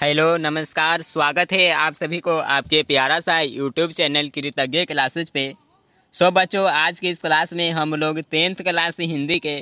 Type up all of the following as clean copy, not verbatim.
Hello नमस्कार, स्वागत है आप सभी को आपके प्यारा सा यूट्यूब चैनल कृतज्ञ क्लासेज पे। बच्चों, आज की इस क्लास में हम लोग 10th क्लास हिंदी के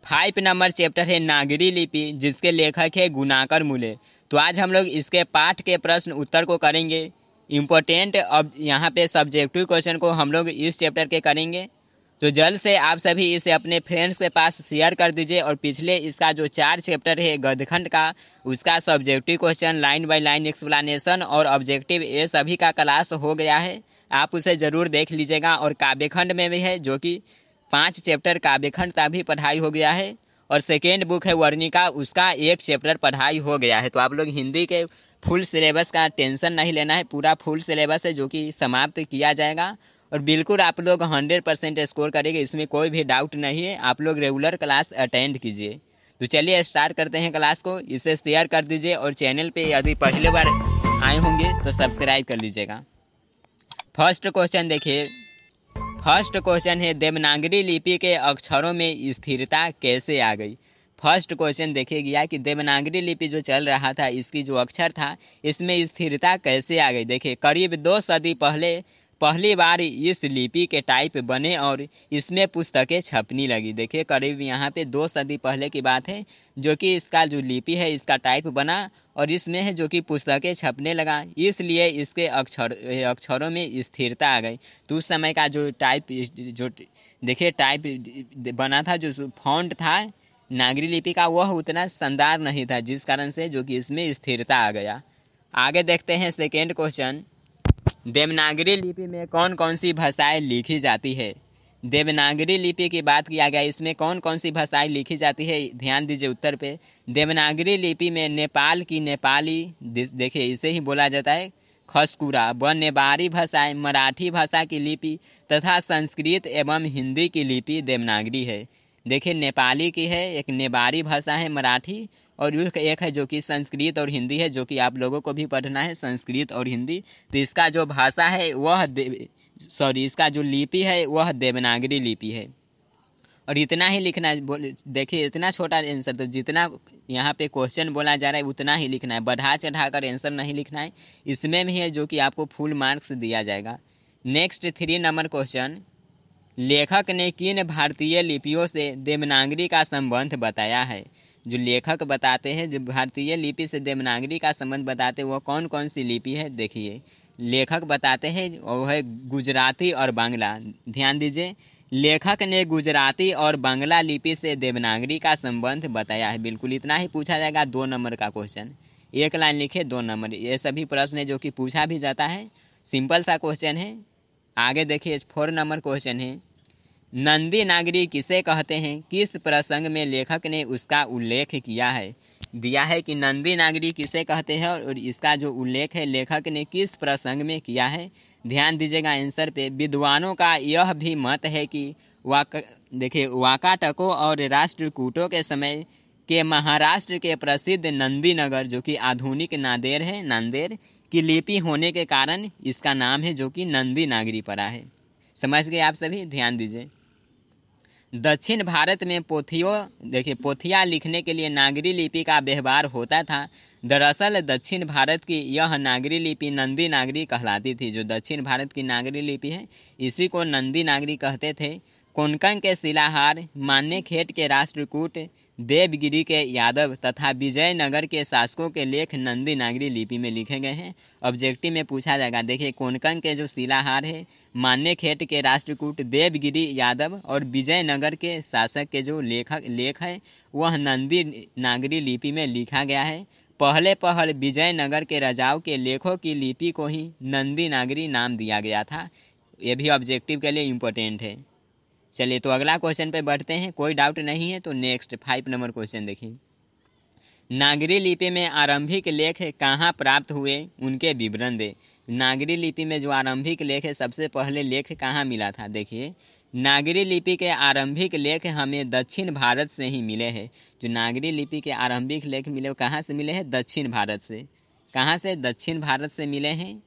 5 नंबर चैप्टर है नागरी लिपि, जिसके लेखक है गुणाकर मूले। तो आज हम लोग इसके पाठ के प्रश्न उत्तर को करेंगे। इम्पोर्टेंट अब यहाँ पे सब्जेक्टिव क्वेश्चन को हम लोग इस चैप्टर के करेंगे। तो जल्द से आप सभी इसे अपने फ्रेंड्स के पास शेयर कर दीजिए। और पिछले इसका जो 4 चैप्टर है गद्यखंड का, उसका subjective question, line by line explanation और ऑब्जेक्टिव, ये सभी का क्लास हो गया है। आप उसे ज़रूर देख लीजिएगा। और काव्यखंड में भी है, जो कि 5 चैप्टर काव्यखंड का भी पढ़ाई हो गया है। और सेकेंड बुक है वर्णिका, उसका 1 चैप्टर पढ़ाई हो गया है। तो आप लोग हिंदी के फुल सिलेबस का टेंशन नहीं लेना है, पूरा फुल सिलेबस है जो कि समाप्त किया जाएगा। और बिल्कुल आप लोग 100% स्कोर करेंगे, इसमें कोई भी डाउट नहीं है। आप लोग रेगुलर क्लास अटेंड कीजिए। तो चलिए स्टार्ट करते हैं क्लास को। इसे शेयर कर दीजिए और चैनल पे यदि पहली बार आए होंगे तो सब्सक्राइब कर लीजिएगा। फर्स्ट क्वेश्चन देखिए। फर्स्ट क्वेश्चन है, देवनागरी लिपि के अक्षरों में स्थिरता कैसे आ गई। फर्स्ट क्वेश्चन देखिए गया कि देवनागरी लिपि जो चल रहा था, इसकी जो अक्षर था, इसमें स्थिरता कैसे आ गई। देखिए, करीब 2 सदी पहले पहली बार इस लिपि के टाइप बने और इसमें पुस्तकें छपने लगी। देखिए, करीब यहाँ पे 2 सदी पहले की बात है, जो कि इसका जो लिपि है, इसका टाइप बना और इसमें है जो कि पुस्तकें छपने लगा, इसलिए इसके अक्षरों में स्थिरता आ गई। तो उस समय का जो टाइप, जो देखिए टाइप बना था, जो फॉन्ट था नागरी लिपि का, वह उतना शानदार नहीं था, जिस कारण से जो कि इसमें स्थिरता आ गया। आगे देखते हैं सेकेंड क्वेश्चन। देवनागरी लिपि में कौन कौन सी भाषाएं लिखी जाती है। देवनागरी लिपि की बात किया गया, इसमें कौन कौन सी भाषाएं लिखी जाती है, ध्यान दीजिए उत्तर पे। देवनागरी लिपि में नेपाल की नेपाली, देखिए इसे ही बोला जाता है खसकुरा, व नेवारी भाषाएं, मराठी भाषा की लिपि तथा संस्कृत एवं हिंदी की लिपि देवनागरी है। देखिए, नेपाली की है, एक नेवारी भाषा है मराठी, और एक है जो कि संस्कृत और हिंदी है, जो कि आप लोगों को भी पढ़ना है, संस्कृत और हिंदी। तो इसका जो भाषा है वह इसका जो लिपि है वह देवनागरी लिपि है। और इतना ही लिखना है। देखिए, इतना छोटा आंसर, तो जितना यहाँ पे क्वेश्चन बोला जा रहा है उतना ही लिखना है, बढ़ा चढ़ाकर आंसर नहीं लिखना है। इसमें भी है जो कि आपको फुल मार्क्स दिया जाएगा। Next 3 number question. लेखक ने किन भारतीय लिपियों से देवनागरी का संबंध बताया है। जो लेखक बताते हैं, जो भारतीय लिपि से देवनागरी का संबंध बताते हैं, वह कौन कौन सी लिपि है। देखिए, लेखक बताते हैं वह है गुजराती और बांग्ला। ध्यान दीजिए, लेखक ने गुजराती और बांग्ला लिपि से देवनागरी का संबंध बताया है। बिल्कुल इतना ही पूछा जाएगा। 2 नंबर का क्वेश्चन, 1 लाइन लिखे, 2 नंबर। ये सभी प्रश्न है जो कि पूछा भी जाता है, सिंपल सा क्वेश्चन है। आगे देखिए 4 नंबर क्वेश्चन है, नंदी नागरी किसे कहते हैं, किस प्रसंग में लेखक ने उसका उल्लेख किया है। दिया है कि नंदी नागरी किसे कहते हैं और इसका जो उल्लेख है लेखक ने किस प्रसंग में किया है। ध्यान दीजिएगा आंसर पे। विद्वानों का यह भी मत है कि देखिए, वाकाटकों और राष्ट्रकूटों के समय के महाराष्ट्र के प्रसिद्ध नंदी नगर, जो कि आधुनिक नांदेड़ है, नांदेड़ की लिपि होने के कारण इसका नाम है जो कि नंदी नागरी पड़ा है। समझ गए आप सभी, ध्यान दीजिए। दक्षिण भारत में पोथियाँ लिखने के लिए नागरी लिपि का व्यवहार होता था। दरअसल दक्षिण भारत की यह नागरी लिपि नंदी नागरी कहलाती थी। जो दक्षिण भारत की नागरी लिपि है, इसी को नंदी नागरी कहते थे। कोंकण के शिलाहार, मान्यखेट के राष्ट्रकूट, देवगिरी के यादव तथा विजयनगर के शासकों के लेख नंदी नागरी लिपि में लिखे गए हैं। ऑब्जेक्टिव में पूछा जाएगा। देखिए, कोंकण के जो शिलाहार है, मान्यखेट के राष्ट्रकूट, देवगिरी यादव और विजयनगर के शासक के जो लेख है वह नंदी नागरी लिपि में लिखा गया है। पहले विजयनगर के राजाओं के लेखों की लिपि को ही नंदी नागरी नाम दिया गया था। ये भी ऑब्जेक्टिव के लिए इम्पोर्टेंट है। चलिए, तो अगला क्वेश्चन पे बढ़ते हैं, कोई डाउट नहीं है। तो नेक्स्ट 5 नंबर क्वेश्चन देखिए। नागरी लिपि में आरंभिक लेख कहाँ प्राप्त हुए, उनके विवरण दे। नागरी लिपि में जो आरंभिक लेख है, सबसे पहले लेख कहाँ मिला था। देखिए, नागरी लिपि के आरंभिक लेख हमें दक्षिण भारत से ही मिले हैं। जो नागरी लिपि के आरंभिक लेख मिले वो कहाँ से मिले हैं, दक्षिण भारत से। कहाँ से, दक्षिण भारत से मिले हैं।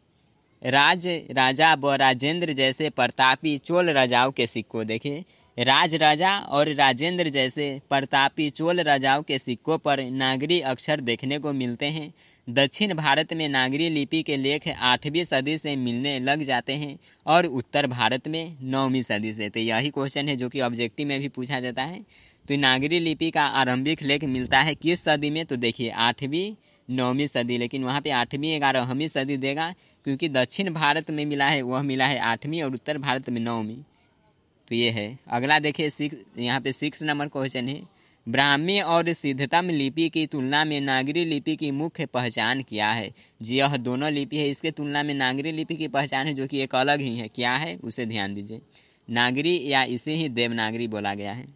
राजा व राजेंद्र जैसे प्रतापी चोल राजाओं के सिक्कों, देखिए राज राजा और राजेंद्र जैसे प्रतापी चोल राजाओं के सिक्कों पर नागरी अक्षर देखने को मिलते हैं। दक्षिण भारत में नागरी लिपि के लेख 8वीं सदी से मिलने लग जाते हैं और उत्तर भारत में 9वीं सदी से। तो यही क्वेश्चन है जो कि ऑब्जेक्टिव में भी पूछा जाता है। तो नागरी लिपि का आरंभिक लेख मिलता है किस सदी में? तो देखिए 8वीं 9वीं सदी, लेकिन वहाँ पे 8वीं 11वीं सदी देगा क्योंकि दक्षिण भारत में मिला है वह मिला है 8वीं और उत्तर भारत में 9वीं। तो ये है। अगला देखिए यहाँ पे 6 नंबर क्वेश्चन है, ब्राह्मी और सिद्धतम लिपि की तुलना में नागरी लिपि की मुख्य पहचान क्या है? जी यह दोनों लिपि है, इसके तुलना में नागरी लिपि की पहचान है जो कि एक अलग ही है। क्या है उसे ध्यान दीजिए। नागरी या इसे ही देवनागरी बोला गया है।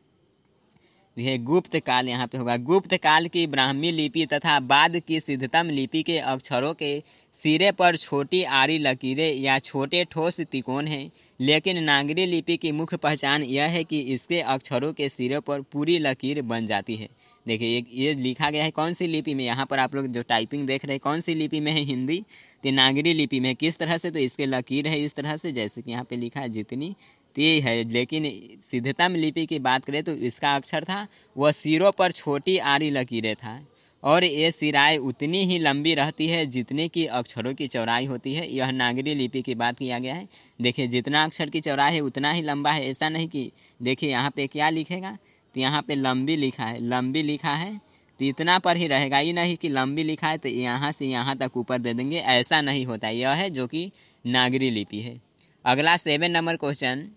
यह गुप्त काल यहाँ पे होगा। गुप्त काल की ब्राह्मी लिपि तथा बाद की सिद्धतम लिपि के अक्षरों के सिरे पर छोटी आड़ी लकीरें या छोटे ठोस तिकोन हैं, लेकिन नागरी लिपि की मुख्य पहचान यह है कि इसके अक्षरों के सिरे पर पूरी लकीर बन जाती है। देखिए ये लिखा गया है कौन सी लिपि में? यहाँ पर आप लोग जो टाइपिंग देख रहे हैं कौन सी लिपि में है? हिंदी। तो नागरी लिपि में किस तरह से? तो इसके लकीर है इस तरह से, जैसे कि यहाँ पे लिखा है जितनी ती है। लेकिन सिद्धतम लिपि की बात करें तो इसका अक्षर था वह सिरों पर छोटी आड़ी लकीरें था और ये सिराएं उतनी ही लंबी रहती है जितने की अक्षरों की चौड़ाई होती है। यह नागरी लिपि की बात किया गया है। देखिए जितना अक्षर की चौड़ाई है उतना ही लंबा है, ऐसा नहीं कि देखिए यहाँ पे क्या लिखेगा, तो यहाँ पे लंबी लिखा है, लंबी लिखा है तो इतना पर ही रहेगा। ये नहीं कि लंबी लिखा है तो यहाँ से यहाँ तक ऊपर दे देंगे, ऐसा नहीं होता। यह है जो कि नागरी लिपि है। अगला 7 नंबर क्वेश्चन,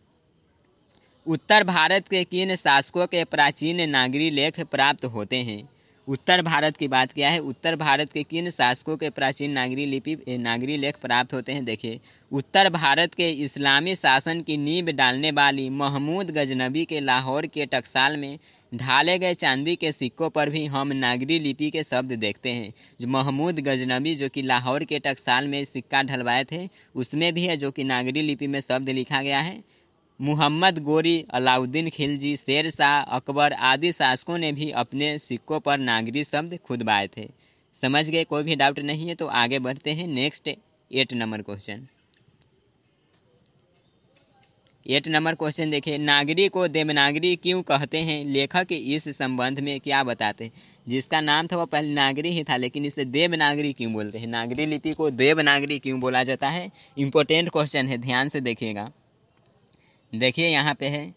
उत्तर भारत के किन शासकों के प्राचीन नागरी लेख प्राप्त होते हैं? उत्तर भारत की बात किया है। उत्तर भारत के किन शासकों के प्राचीन नागरी लेख प्राप्त होते हैं? देखिए उत्तर भारत के इस्लामी शासन की नींव डालने वाली महमूद गजनबी के लाहौर के टकसाल में ढाले गए चांदी के सिक्कों पर भी हम नागरी लिपि के शब्द देखते हैं। जो महमूद गजनबी जो कि लाहौर के टकसाल में सिक्का ढलवाए थे उसमें भी है जो कि नागरी लिपि में शब्द लिखा गया है। मुहम्मद गोरी, अलाउद्दीन खिलजी, शेर शाह, अकबर आदि शासकों ने भी अपने सिक्कों पर नागरी शब्द खुदवाए थे। समझ गए? कोई भी डाउट नहीं है तो आगे बढ़ते हैं। Next 8 number question. 8 number question देखिए, नागरी को देवनागरी क्यों कहते हैं? लेखक इस संबंध में क्या बताते हैं? जिसका नाम था वह पहले नागरी ही था लेकिन इसे देवनागरी क्यों बोलते हैं? नागरी लिपि को देवनागरी क्यों बोला जाता है? इंपॉर्टेंट क्वेश्चन है, ध्यान से देखिएगा। देखिए यहाँ पे है,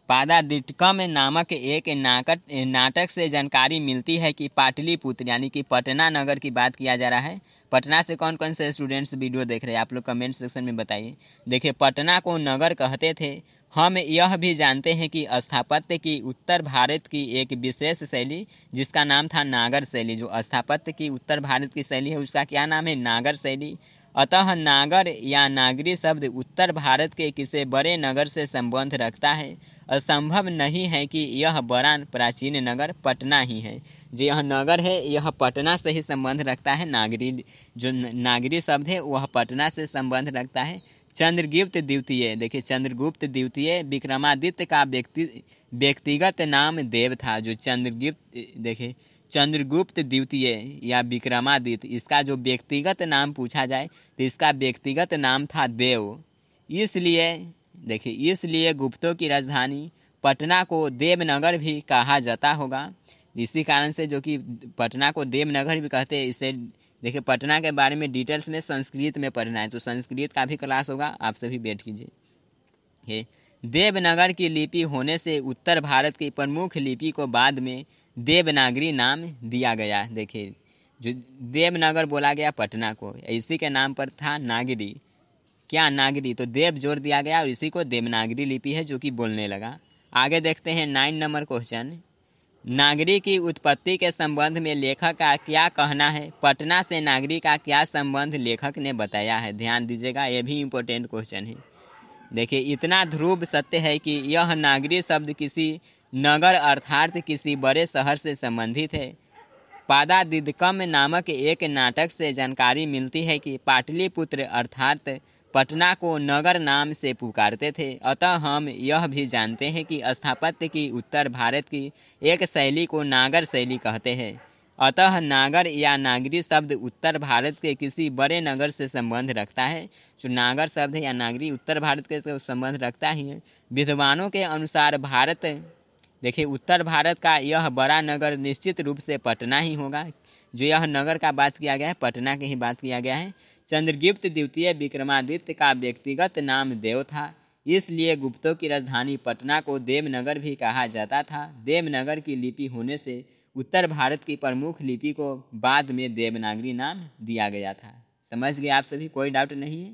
पादादिट्कम नामक एक नाटक से जानकारी मिलती है कि पाटलिपुत्र यानी कि पटना नगर की बात किया जा रहा है। पटना से कौन कौन से स्टूडेंट्स वीडियो देख रहे हैं आप लोग कमेंट सेक्शन में बताइए। देखिए पटना को नगर कहते थे। हम यह भी जानते हैं कि स्थापत्य की उत्तर भारत की एक विशेष शैली जिसका नाम था नागर शैली, जो स्थापत्य की उत्तर भारत की शैली है उसका क्या नाम है? नागर शैली। अतः नागर या नागरी शब्द उत्तर भारत के किसी बड़े नगर से संबंध रखता है। असंभव नहीं है कि यह बड़ा प्राचीन नगर पटना ही है। जो यह नगर है यह पटना से ही संबंध रखता है। जो नागरी शब्द है वह पटना से संबंध रखता है। चंद्रगुप्त द्वितीय, देखिए चंद्रगुप्त द्वितीय विक्रमादित्य का व्यक्तिगत नाम देव था। जो देखिए चंद्रगुप्त द्वितीय या विक्रमादित्य, इसका जो व्यक्तिगत नाम पूछा जाए तो इसका व्यक्तिगत नाम था देव। इसलिए गुप्तों की राजधानी पटना को देवनगर भी कहा जाता होगा। इसी कारण से जो कि पटना को देवनगर भी कहते हैं। इसे देखिए पटना के बारे में डिटेल्स में संस्कृत में पढ़ना है तो संस्कृत का भी क्लास होगा, आप सभी बैठ कीजिए। देवनगर की लिपि होने से उत्तर भारत की प्रमुख लिपि को बाद में देवनागरी नाम दिया गया। देखिए जो देवनगर बोला गया पटना को, इसी के नाम पर था नागरी। क्या नागरी? तो देव जोड़ दिया गया और इसी को देवनागरी लिपि है जो कि बोलने लगा। आगे देखते हैं 9 नंबर क्वेश्चन, नागरी की उत्पत्ति के संबंध में लेखक का क्या कहना है? पटना से नागरी का क्या संबंध लेखक ने बताया है? ध्यान दीजिएगा, यह भी इम्पोर्टेंट क्वेश्चन है। देखिए इतना ध्रुव सत्य है कि यह नागरी शब्द किसी नगर अर्थात किसी बड़े शहर से संबंधित है। पादादिद्कम नामक एक नाटक से जानकारी मिलती है कि पाटलिपुत्र अर्थात पटना को नगर नाम से पुकारते थे। अतः हम यह भी जानते हैं कि स्थापत्य की उत्तर भारत की एक शैली को नागर शैली कहते हैं। अतः नागर या नागरी शब्द उत्तर भारत के किसी बड़े नगर से संबंध रखता है। जो नागर शब्द है या नागरी उत्तर भारत के संबंध रखता ही है। विद्वानों के अनुसार भारत, देखिए उत्तर भारत का यह बड़ा नगर निश्चित रूप से पटना ही होगा। जो यह नगर का बात किया गया है पटना की ही बात किया गया है। चंद्रगुप्त द्वितीय विक्रमादित्य का व्यक्तिगत नाम देव था, इसलिए गुप्तों की राजधानी पटना को देवनगर भी कहा जाता था। देवनगर की लिपि होने से उत्तर भारत की प्रमुख लिपि को बाद में देवनागरी नाम दिया गया था। समझ गए आप सभी, कोई डाउट नहीं है?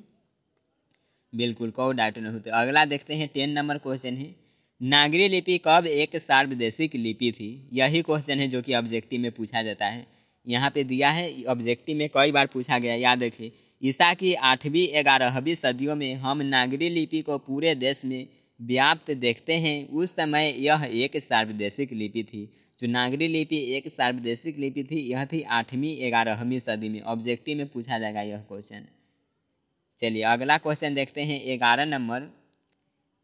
बिल्कुल कोई डाउट नहीं होते। अगला देखते हैं 10 नंबर क्वेश्चन है, नागरी लिपि कब एक सार्वदेशिक लिपि थी? यही क्वेश्चन है जो कि ऑब्जेक्टिव में पूछा जाता है। यहाँ पे दिया है, ऑब्जेक्टिव में कई बार पूछा गया, याद रखिए। ईसा की 8वीं 11वीं सदियों में हम नागरी लिपि को पूरे देश में व्याप्त देखते हैं। उस समय यह एक सार्वदेशिक लिपि थी। जो नागरी लिपि एक सार्वदेशिक लिपि थी यह थी 8वीं 11वीं सदी में। ऑब्जेक्टिव में पूछा जाएगा यह क्वेश्चन। चलिए अगला क्वेश्चन देखते हैं 11 नंबर,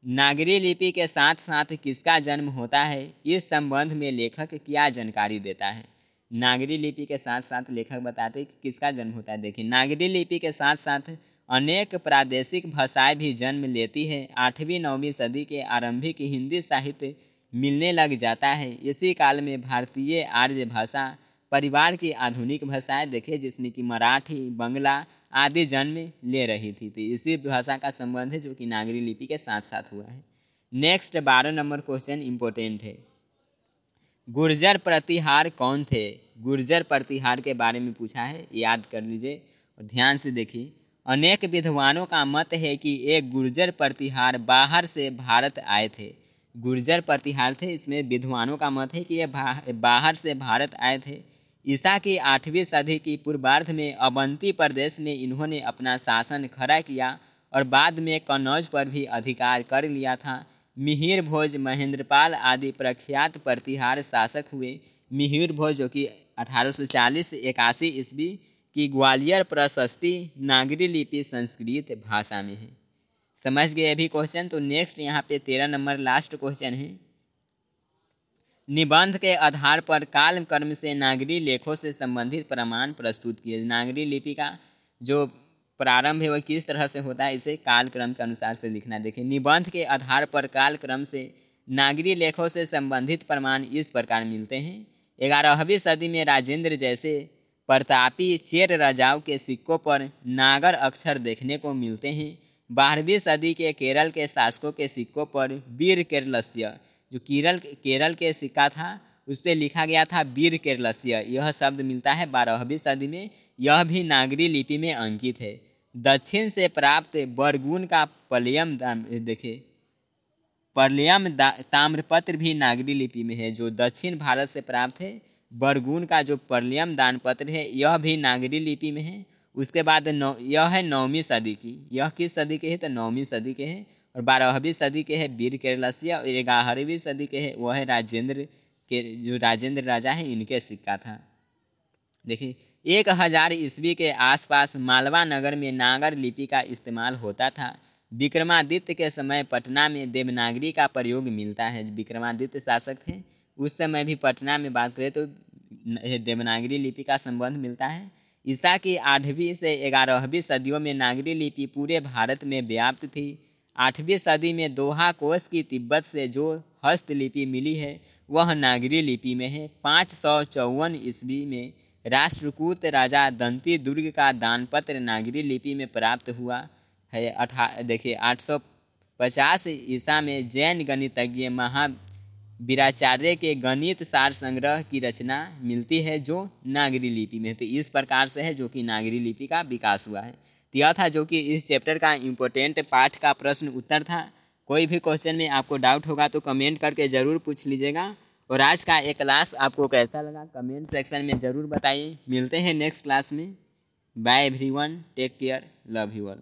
नागरी लिपि के साथ साथ किसका जन्म होता है? इस संबंध में लेखक क्या जानकारी देता है? नागरी लिपि के साथ साथ लेखक बताते हैं कि किसका जन्म होता है। देखिए नागरी लिपि के साथ साथ अनेक प्रादेशिक भाषाएं भी जन्म लेती है। 8वीं 9वीं सदी के आरंभिक हिंदी साहित्य मिलने लग जाता है। इसी काल में भारतीय आर्य भाषा परिवार की आधुनिक भाषाएं, देखिए जिसमें कि मराठी, बंगला आदि जन्म ले रही थी। तो इसी भाषा का संबंध है जो कि नागरी लिपि के साथ साथ हुआ है। नेक्स्ट 12 नंबर क्वेश्चन इम्पोर्टेंट है, गुर्जर प्रतिहार कौन थे? गुर्जर प्रतिहार के बारे में पूछा है, याद कर लीजिए और ध्यान से देखिए। अनेक विद्वानों का मत है कि एक गुर्जर प्रतिहार बाहर से भारत आए थे। गुर्जर प्रतिहार थे, इसमें विद्वानों का मत है कि ये बाहर से भारत आए थे। ईसा की 8वीं सदी की पूर्वार्ध में अवंती प्रदेश में इन्होंने अपना शासन खड़ा किया और बाद में कन्नौज पर भी अधिकार कर लिया था। मिहिर भोज, महेंद्रपाल आदि प्रख्यात प्रतिहार शासक हुए। मिहिर भोज जो कि 1840-81 ईस्वी की ग्वालियर प्रशस्ति नागरी लिपि संस्कृत भाषा में है। समझ गए अभी क्वेश्चन? तो नेक्स्ट यहाँ पे 13 नंबर लास्ट क्वेश्चन है, निबंध के आधार पर काल क्रम से नागरी लेखों से संबंधित प्रमाण प्रस्तुत किए। नागरी लिपि का जो प्रारंभ है वह किस तरह से होता है, इसे काल क्रम के अनुसार से लिखना। देखिए निबंध के आधार पर काल क्रम से नागरी लेखों से संबंधित प्रमाण इस प्रकार मिलते हैं। 11वीं सदी में राजेंद्र जैसे प्रतापी चेर राजाओं के सिक्कों पर नागर अक्षर देखने को मिलते हैं। 12वीं सदी के केरल के शासकों के सिक्कों पर वीर केरलस्य, जो केरल के सिक्का था उस पर लिखा गया था वीर केरलस्य, यह शब्द मिलता है 12वीं सदी में। यह भी नागरी लिपि में अंकित है। दक्षिण से प्राप्त बरगुन का पलयम, देखिए पलयम ताम्रपत्र भी नागरी लिपि में है। जो दक्षिण भारत से प्राप्त है बरगुन का जो पलयम दानपत्र है यह भी नागरी लिपि में है। उसके बाद यह है 9वीं सदी की। यह किस सदी के है? तो 9वीं सदी के हैं। और 12वीं सदी के है वीर केरलस्य, और 11वीं सदी के है वह है राजेंद्र के, जो राजेंद्र राजा है इनके सिक्का था। देखिए 1000 ईस्वी के आसपास मालवा नगर में नागर लिपि का इस्तेमाल होता था। विक्रमादित्य के समय पटना में देवनागरी का प्रयोग मिलता है। विक्रमादित्य शासक थे उस समय भी पटना में बात करें तो देवनागरी लिपि का संबंध मिलता है। ईसा की 8वीं से 11वीं सदियों में नागरी लिपि पूरे भारत में व्याप्त थी। 8वीं सदी में दोहा कोस की तिब्बत से जो हस्तलिपि मिली है वह नागरी लिपि में है। 554 ईस्वी में राष्ट्रकूट राजा दंती दुर्ग का दानपत्र नागरी लिपि में प्राप्त हुआ है। देखिए 850 ईसा में जैन गणितज्ञ महावीराचार्य के गणित सार संग्रह की रचना मिलती है जो नागरी लिपि में। तो इस प्रकार से है जो कि नागरी लिपि का विकास हुआ है। तो यह था जो कि इस चैप्टर का इम्पोर्टेंट पार्ट का प्रश्न उत्तर था। कोई भी क्वेश्चन में आपको डाउट होगा तो कमेंट करके ज़रूर पूछ लीजिएगा। और आज का ये क्लास आपको कैसा लगा कमेंट सेक्शन में ज़रूर बताइए। मिलते हैं नेक्स्ट क्लास में। Bye everyone, take care, love you all.